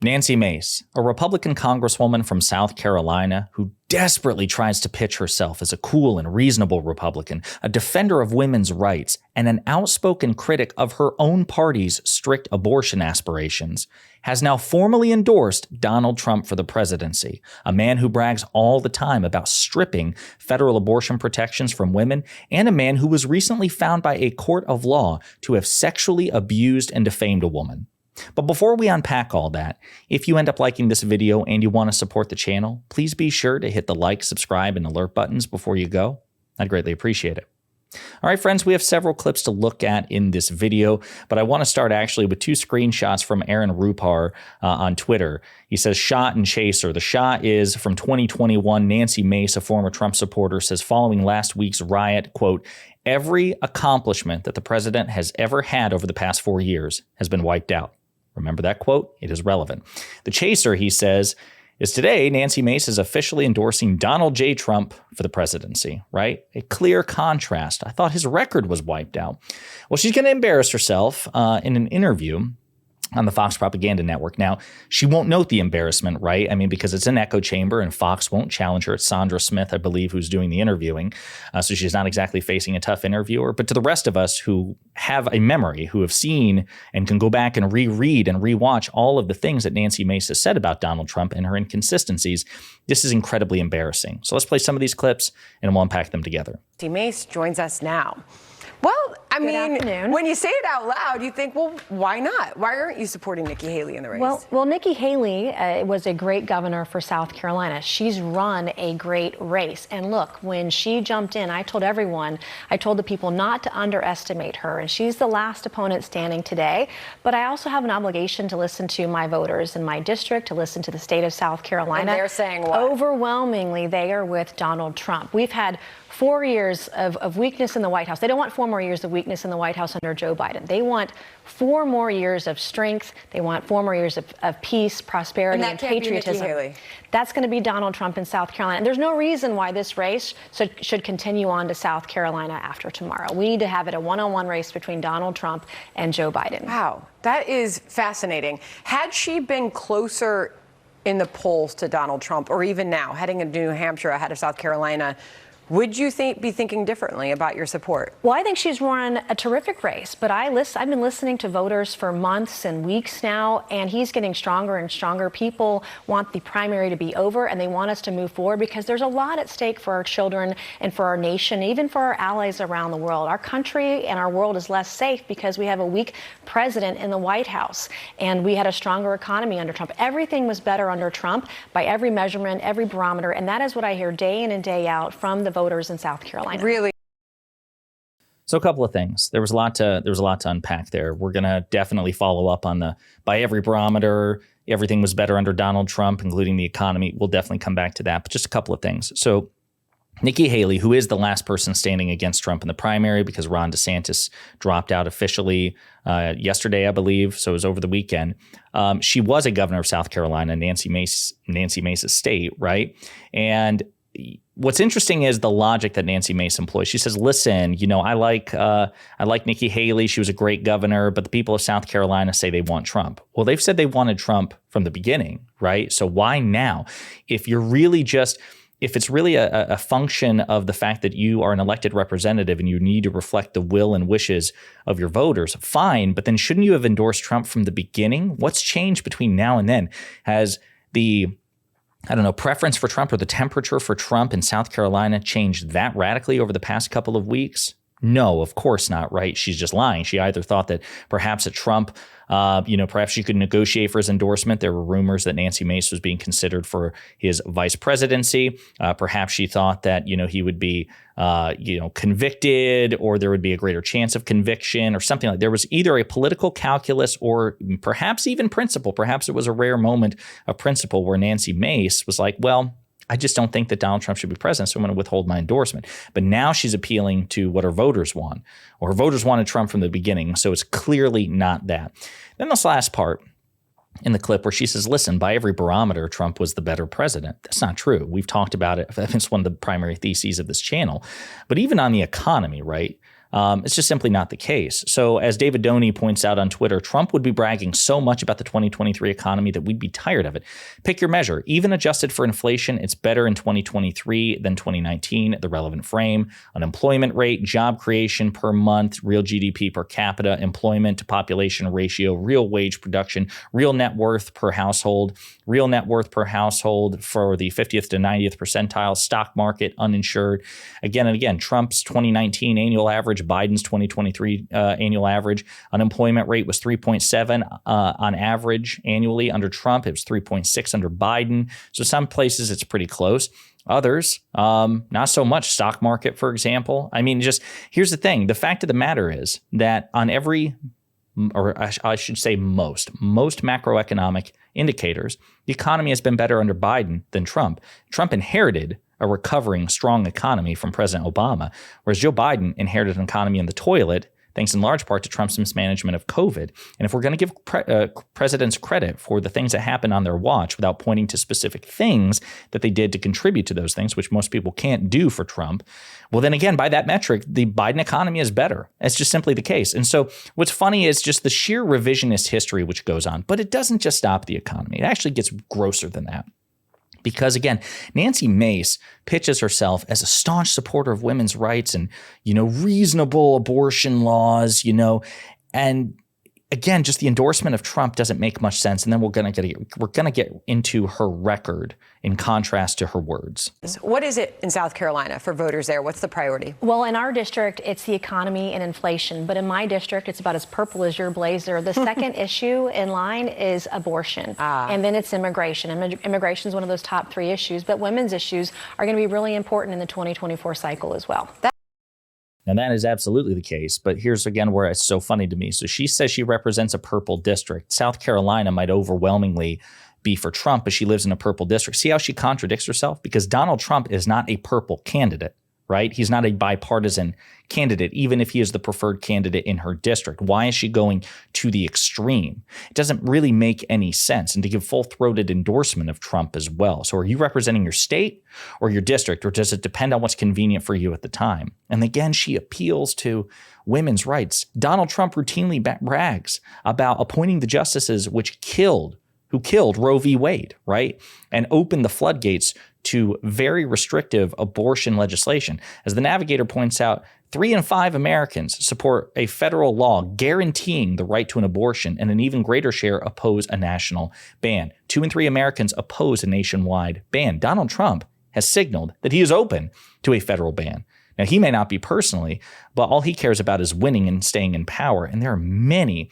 Nancy Mace, a Republican Congresswoman from South Carolina who desperately tries to pitch herself as a cool and reasonable Republican, a defender of women's rights, and an outspoken critic of her own party's strict abortion aspirations, has now formally endorsed Donald Trump for the presidency, a man who brags all the time about stripping federal abortion protections from women, and a man who was recently found by a court of law to have sexually abused and defamed a woman. But before we unpack all that, if you end up liking this video and you want to support the channel, please be sure to hit the like, subscribe, and alert buttons before you go. I'd greatly appreciate it. All right, friends, we have several clips to look at in this video, but I want to start actually with two screenshots from Aaron Rupar on Twitter. He says, shot and chaser. The shot is from 2021. Nancy Mace, a former Trump supporter, says following last week's riot, quote, "Every accomplishment that the president has ever had over the past 4 years has been wiped out." Remember that quote? It is relevant. The chaser, he says, is today Nancy Mace is officially endorsing Donald J. Trump for the presidency, right? A clear contrast. I thought his record was wiped out. Well, she's going to embarrass herself in an interview on the Fox Propaganda Network. Now, she won't note the embarrassment, right? I mean, because it's an echo chamber and Fox won't challenge her. It's Sandra Smith, I believe, who's doing the interviewing. So she's not exactly facing a tough interviewer. But to the rest of us who have a memory, who have seen and can go back and reread and rewatch all of the things that Nancy Mace has said about Donald Trump and her inconsistencies, this is incredibly embarrassing. So let's play some of these clips and we'll unpack them together. Nancy Mace joins us now. Well, I mean, when you say it out loud, you think, well, why not? Why aren't you supporting Nikki Haley in the race? Well, Nikki Haley was a great governor for South Carolina. She's run a great race. And look, when she jumped in, I told the people not to underestimate her. And she's the last opponent standing today. But I also have an obligation to listen to my voters in my district, to listen to the state of South Carolina. And they're saying what? Overwhelmingly, they are with Donald Trump. We've had 4 years of weakness in the White House. They don't want 4 more years of weakness in the White House under Joe Biden. They want 4 more years of strength. They want 4 more years of peace, prosperity, and patriotism. That's going to be Donald Trump in South Carolina. And there's no reason why this race should continue on to South Carolina after tomorrow. We need to have it a one-on-one race between Donald Trump and Joe Biden. Wow, that is fascinating. Had she been closer in the polls to Donald Trump, or even now, heading into New Hampshire ahead of South Carolina, would you be thinking differently about your support? Well, I think she's run a terrific race, but I've been listening to voters for months and weeks now, and he's getting stronger and stronger. People want the primary to be over, and they want us to move forward because there's a lot at stake for our children and for our nation, even for our allies around the world. Our country and our world is less safe because we have a weak president in the White House, and we had a stronger economy under Trump. Everything was better under Trump by every measurement, every barometer, and that is what I hear day in and day out from the voters in South Carolina. Really? So a couple of things. There was a lot to unpack there. We're going to definitely follow up on by every barometer, everything was better under Donald Trump, including the economy. We'll definitely come back to that. But just a couple of things. So Nikki Haley, who is the last person standing against Trump in the primary because Ron DeSantis dropped out officially yesterday, I believe. So it was over the weekend. She was a governor of South Carolina, Nancy Mace's state, right? And what's interesting is the logic that Nancy Mace employs. She says, listen, I like Nikki Haley. She was a great governor, but the people of South Carolina say they want Trump. Well, they've said they wanted Trump from the beginning, right? So why now? If it's really a function of the fact that you are an elected representative and you need to reflect the will and wishes of your voters, fine. But then shouldn't you have endorsed Trump from the beginning? What's changed between now and then? Has the preference for Trump or the temperature for Trump in South Carolina changed that radically over the past couple of weeks? No, of course not, right? She's just lying. She either thought that perhaps at Trump, perhaps she could negotiate for his endorsement. There were rumors that Nancy Mace was being considered for his vice presidency. Perhaps she thought that, he would be, convicted, or there would be a greater chance of conviction or something like that. There was either a political calculus or perhaps even principle. Perhaps it was a rare moment of principle where Nancy Mace was like, well, I just don't think that Donald Trump should be president, so I'm going to withhold my endorsement. But now she's appealing to what her voters want, or her voters wanted Trump from the beginning, so it's clearly not that. Then this last part in the clip where she says, listen, by every barometer, Trump was the better president. That's not true. We've talked about it. It's one of the primary theses of this channel. But even on the economy, right? It's just simply not the case. So as David Doney points out on Twitter, Trump would be bragging so much about the 2023 economy that we'd be tired of it. Pick your measure. Even adjusted for inflation, it's better in 2023 than 2019, the relevant frame. Unemployment rate, job creation per month, real GDP per capita, employment to population ratio, real wage production, real net worth per household, for the 50th to 90th percentile, stock market, uninsured. Again and again, Trump's 2019 annual average, Biden's 2023 annual average. Unemployment rate was 3.7 on average annually under Trump. It was 3.6 under Biden. So some places it's pretty close. Others, not so much. Stock market, for example. I mean, just here's the thing. The fact of the matter is that on every, or I should say most macroeconomic indicators, the economy has been better under Biden than Trump. Trump inherited a recovering, strong economy from President Obama, whereas Joe Biden inherited an economy in the toilet, thanks in large part to Trump's mismanagement of COVID. And if we're going to give presidents credit for the things that happened on their watch without pointing to specific things that they did to contribute to those things, which most people can't do for Trump, well, then again, by that metric, the Biden economy is better. It's just simply the case. And so what's funny is just the sheer revisionist history which goes on, but it doesn't just stop the economy. It actually gets grosser than that. Because again, Nancy Mace pitches herself as a staunch supporter of women's rights and, reasonable abortion laws, and again, just the endorsement of Trump doesn't make much sense. And then we're going to get into her record in contrast to her words. What is it in South Carolina for voters there? What's the priority? Well, in our district, it's the economy and inflation. But in my district, it's about as purple as your blazer. The second issue in line is abortion. And then it's immigration. Immigration is one of those top three issues. But women's issues are going to be really important in the 2024 cycle as well. And that is absolutely the case. But here's again where it's so funny to me. So she says she represents a purple district. South Carolina might overwhelmingly be for Trump, but she lives in a purple district. See how she contradicts herself? Because Donald Trump is not a purple candidate, right? He's not a bipartisan candidate, even if he is the preferred candidate in her district. Why is she going to the extreme? It doesn't really make any sense. And to give full-throated endorsement of Trump as well. So are you representing your state or your district, or does it depend on what's convenient for you at the time? And again, she appeals to women's rights. Donald Trump routinely brags about appointing the justices who killed Roe v. Wade, right? And opened the floodgates to very restrictive abortion legislation. As the Navigator points out, 3 in 5 Americans support a federal law guaranteeing the right to an abortion, and an even greater share oppose a national ban. 2 in 3 Americans oppose a nationwide ban. Donald Trump has signaled that he is open to a federal ban. Now, he may not be personally, but all he cares about is winning and staying in power. And there are many,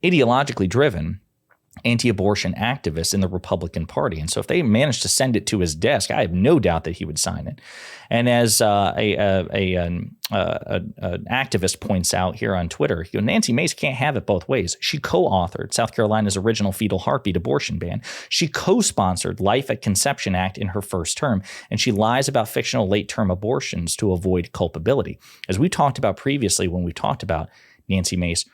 ideologically driven anti-abortion activists in the Republican Party. And so if they managed to send it to his desk, I have no doubt that he would sign it. And as an activist points out here on Twitter, Nancy Mace can't have it both ways. She co-authored South Carolina's original fetal heartbeat abortion ban. She co-sponsored Life at Conception Act in her first term, and she lies about fictional late-term abortions to avoid culpability. As we talked about previously when we talked about Nancy Mace,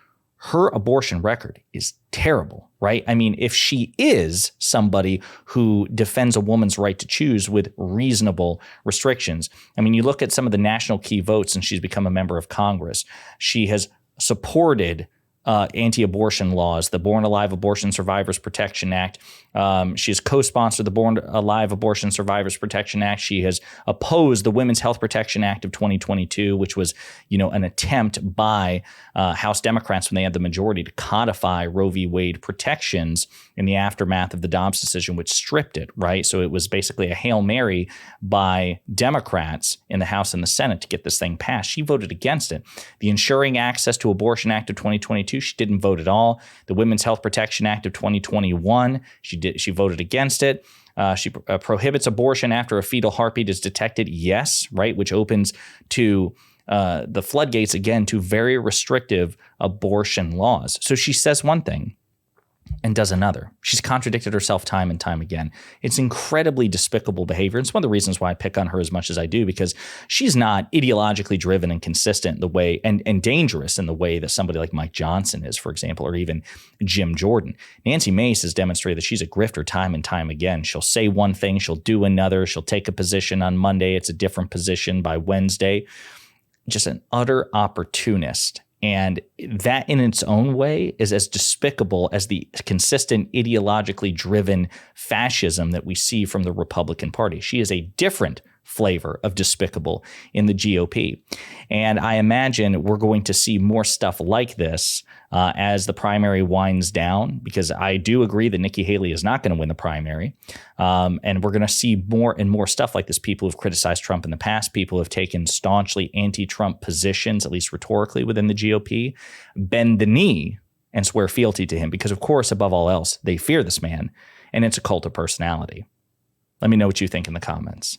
her abortion record is terrible, right? I mean, if she is somebody who defends a woman's right to choose with reasonable restrictions, I mean, you look at some of the national key votes and she's become a member of Congress. She has supported anti-abortion laws, the Born Alive Abortion Survivors Protection Act. She has co-sponsored the Born Alive Abortion Survivors Protection Act. She has opposed the Women's Health Protection Act of 2022, which was, an attempt by House Democrats when they had the majority to codify Roe v. Wade protections in the aftermath of the Dobbs decision, which stripped it, right? So it was basically a Hail Mary by Democrats in the House and the Senate to get this thing passed. She voted against it. The Ensuring Access to Abortion Act of 2022, she didn't vote at all. The Women's Health Protection Act of 2021, she voted against it. She prohibits abortion after a fetal heartbeat is detected. Yes, right, which opens to the floodgates again to very restrictive abortion laws. So she says one thing and does another. She's contradicted herself time and time again. It's incredibly despicable behavior. It's one of the reasons why I pick on her as much as I do, because she's not ideologically driven and consistent in the way and dangerous in the way that somebody like Mike Johnson is, for example, or even Jim Jordan. Nancy Mace has demonstrated that she's a grifter time and time again. She'll say one thing, she'll do another. She'll take a position on Monday. It's a different position by Wednesday. just an utter opportunist. And that in its own way is as despicable as the consistent ideologically driven fascism that we see from the Republican Party. She is a different flavor of despicable in the GOP. And I imagine we're going to see more stuff like this as the primary winds down, because I do agree that Nikki Haley is not going to win the primary. And we're going to see more and more stuff like this. People who've criticized Trump in the past, people who have taken staunchly anti-Trump positions, at least rhetorically within the GOP, bend the knee and swear fealty to him because, of course, above all else, they fear this man, and it's a cult of personality. Let me know what you think in the comments.